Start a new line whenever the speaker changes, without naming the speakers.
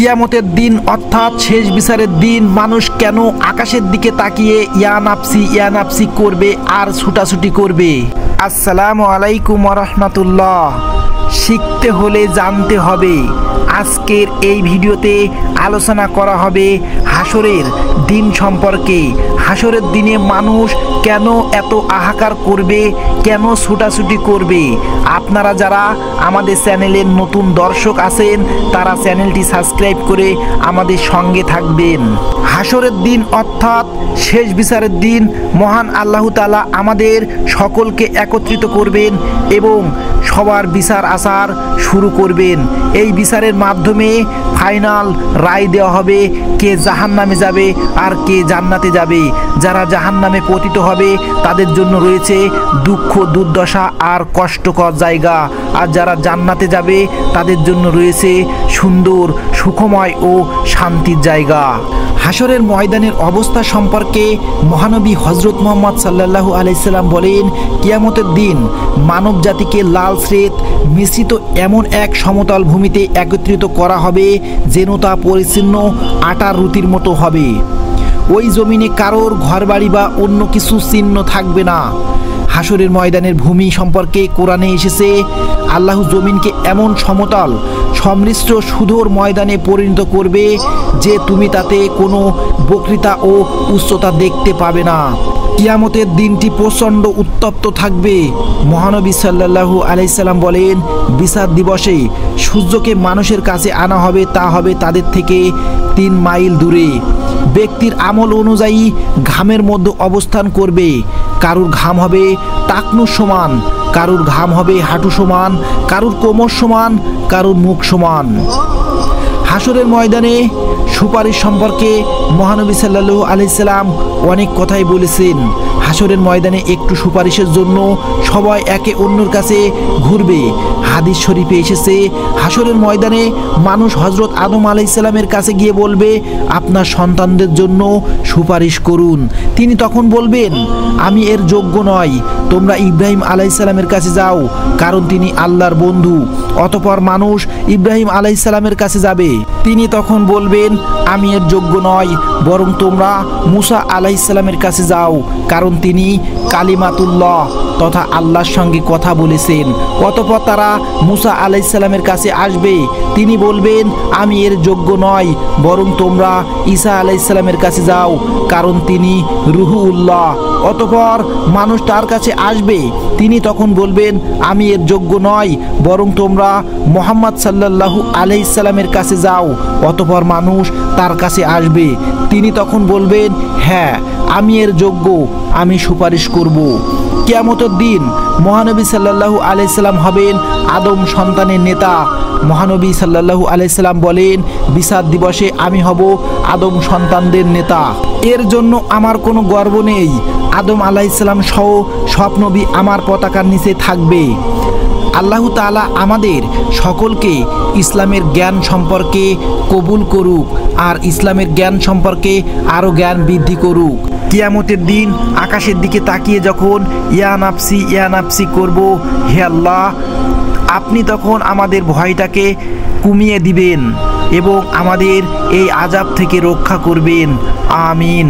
কিয়ামতের দিন অর্থাৎ শেষ বিচারের দিন মানুষ কেন আকাশের দিকে তাকিয়ে ইয়া নাফসি করবে আর ছুটাছুটি করবে? আসসালামু আলাইকুম ওয়া রাহমাতুল্লাহ। শিখতে হলে জানতে হবে। আজকের এই ভিডিওতে আলোচনা করা হবে হাসরের দিন সম্পর্কে। হাসরের দিনে মানুষ কেন এত হাহাকার করবে, কেন ছুটাছুটি করবে? আপনারা যারা আমাদের চ্যানেলের নতুন দর্শক আছেন তারা চ্যানেলটি সাবস্ক্রাইব করে আমাদের সঙ্গে থাকবেন। হাসরের দিন অর্থাৎ শেষ বিচারের দিন মহান আল্লাহ তাআলা আমাদের সকলকে একত্রিত করবেন এবং সবার বিচার আচার শুরু করবেন। এই বিচারের মাধ্যমে ফাইনাল রায় দেওয়া হবে কে জাহান্নামে যাবে আর কে জান্নাতে যাবে। যারা জাহান্নামে পতিত হবে তাদের জন্য রয়েছে দুঃখ দুর্দশা আর কষ্টকর জায়গা, আর যারা জান্নাতে যাবে তাদের জন্য রয়েছে সুন্দর সুখময় ও শান্তির জায়গা। হাসরের ময়দানের অবস্থা সম্পর্কে মহানবী হযরত মুহাম্মদ সাল্লাল্লাহু আলাইহি সাল্লাম বলেন, কিয়ামতের দিন মানব জাতিকে লাল স্রেত মিশ্রিত এমন এক সমতল ভূমিতে একত্রিত করা হবে যেন তা পরিচ্ছন্ন আটার রুটির মতো হবে। ওই জমিনে কারোর ঘরবাড়ি বা অন্য কিছু চিহ্ন থাকবে না। হাসরের ময়দানের ভূমি সম্পর্কে কোরআনে এসেছে, আল্লাহ জমিনকে এমন সমতল সমৃদ্ধ সুদূর ময়দানে পরিণত করবে যে তুমি তাতে কোনো বক্রতা ও উচ্চতা দেখতে পাবে না। কিয়ামতের দিনটি প্রচণ্ড উত্তপ্ত থাকবে। মহানবী সাল্লাল্লাহু আলাইহি সাল্লাম বলেন, বিচার দিবসে সূর্যকে মানুষের কাছে আনা হবে, তা হবে তাদের থেকে 3 মাইল দূরে। ব্যক্তির আমল অনুযায়ী ঘামের মধ্যে অবস্থান করবে। কারুর ঘাম হবে টাকনুর সমান, কারুর ঘাম হবে হাঁটু সমান, কারুর কোমর সমান, কারুর মুখ সমান। হাসরের ময়দানে সুপারিশ সম্পর্কে মহানবী সাল্লাল্লাহু আলাইহি সাল্লাম অনেক কথাই বলেছেন। হাসরের ময়দানে একটু সুপারিশের জন্য সবাই একে অন্যের কাছে ঘুরবে। হাদিস শরীফে এসেছে, হাসরের ময়দানে মানুষ হযরত আদম আলাইহিস সালামের কাছে গিয়ে বলবে, আপনার সন্তানদের জন্য সুপারিশ করুন। তিনি তখন বলবেন, আমি এর যোগ্য নই, তোমরা ইব্রাহিম আলাইহিস সালামের কাছে যাও, কারণ তিনি আল্লাহর বন্ধু। অতঃপর মানুষ ইব্রাহিম আলাইহিস সালামের কাছে যাবে। তিনি তখন বলবেন, আমি এর যোগ্য নই, বরং তোমরা মুসা আলাইহিস সালামের কাছে যাও, কারণ তিনি কালিমাতুল্লাহ তথা আল্লাহর সঙ্গে কথা বলেছেন। অতঃপর তারা মুসা আলাইহিস সালামের কাছে আসবে। তিনি বলবেন, আমি এর যোগ্য নই, বরং তোমরা ঈসা আলাইহিস সালামের কাছে যাও, কারণ তিনি রুহুল্লাহ। অতঃপর মানুষ তার কাছে আসবে। তিনি তখন বলবেন, আমি এর যোগ্য নই, বরং তোমরা মুহাম্মদ সাল্লাল্লাহু আলাইহি সাল্লামের কাছে যাও। অতঃপর মানুষ তার কাছে আসবে। তিনি তখন বলবেন, হ্যাঁ আমি এর যোগ্য, আমি সুপারিশ করব। কিয়ামতের দিন মহানবী সাল্লাল্লাহু আলাইহি সাল্লাম হবেন আদম সন্তানের নেতা। মহানবী সাল্লাল্লাহু আলাইহি সাল্লাম বলেন, বিচার দিবসে আমি হব আদম সন্তানদের নেতা। এর জন্য আমার কোনো গর্ব নেই। আদম আলাইহিস সালাম সহ সব নবী আমার পতাকার নিচে থাকবে। আল্লাহ তাআলা আমাদের সকলকে ইসলামের জ্ঞান সম্পর্কে কবুল করুক আর ইসলামের জ্ঞান সম্পর্কে আরও জ্ঞান বৃদ্ধি করুক। কিয়ামতের দিন আকাশের দিকে তাকিয়ে যখন ইয়া নাফসি করব, হে আল্লাহ, আপনি তখন আমাদের ভয়টাকে কমিয়ে দিবেন এবং আমাদের এই আযাব থেকে রক্ষা করবেন। আমিন।